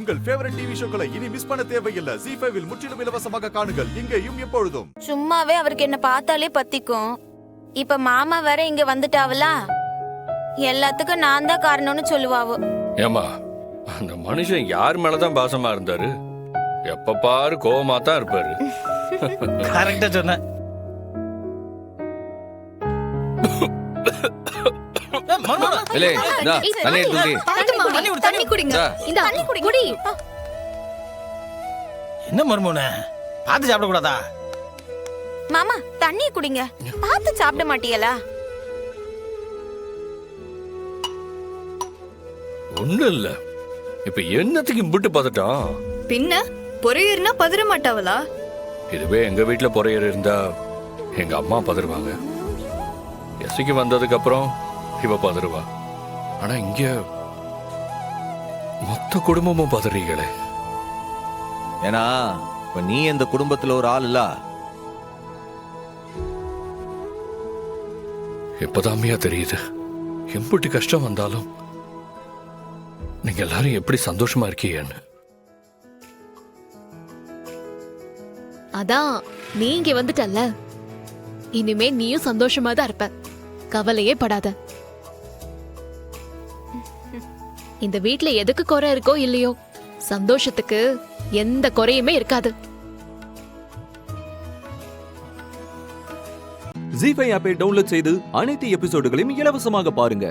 உங்கள் favourite TV ஷோக்களை இனி miss பண்ண தேவையில்லை. ஜீ5 இல் முற்றிலும் இலவசமாக காணுங்கள். இங்கேயும் எப்பொழுதும். சும்மாவே அவருக்கு என்ன பார்த்தாலே பத்திக்கும். இப்ப மாமா வேற இங்க வந்துட்டாவலா, எல்லாத்துக்கும் நான் தான் காரணம்னு சொல்லுவாவோ. ஏமா, அந்த மனுஷன் யார் மேலதான் பாசமா இருந்தாரு? எப்ப பாரு கோவமா தான் இருப்பாரு. கரெக்டா சொன்ன. என்ன மர்மோன பார்த்து சாப்பிட கூடாதா? மாமா தண்ணி குடிங்க. பார்த்து சாப்பிட மாட்டீங்களா? ஒண்ணு இல்ல, இப்ப என்னத்துக்கு இம்பிட்டு பதட்டம்? பின்ன பொறையர்னா பதற மாட்டாவளா? இதுவே எங்க வீட்டுல பொறையர் இருந்தா எங்க அம்மா பதறுவாங்க. எஸ்க்கு வந்ததுக்கு அப்புறம் இவ பதறுவா. ஆனா இங்க மொத்த குடும்பமும் பதறீங்களே. ஏன்னா இப்ப நீ இந்த குடும்பத்துல ஒரு ஆள் இல்ல. இப்பதாமையா தெரியுது, எம்பிட்டு கஷ்டம் வந்தாலும் நீங்க எல்லாரும் எப்படி சந்தோஷமா இருக்கீங்கன்னு. அதான் நீ இங்க வந்துட்டல்ல, இனிமே நீயும் சந்தோஷமா தான் இருப்ப. கவலையே படாத. இந்த வீட்ல எதுக்கு குறை இருக்கோ இல்லையோ, சந்தோஷத்துக்கு எந்த குறையுமே இருக்காது. ஜீ5 ஆப்பை டவுன்லோட் செய்து அனைத்து எபிசோடுகளையும் இலவசமாக பாருங்க.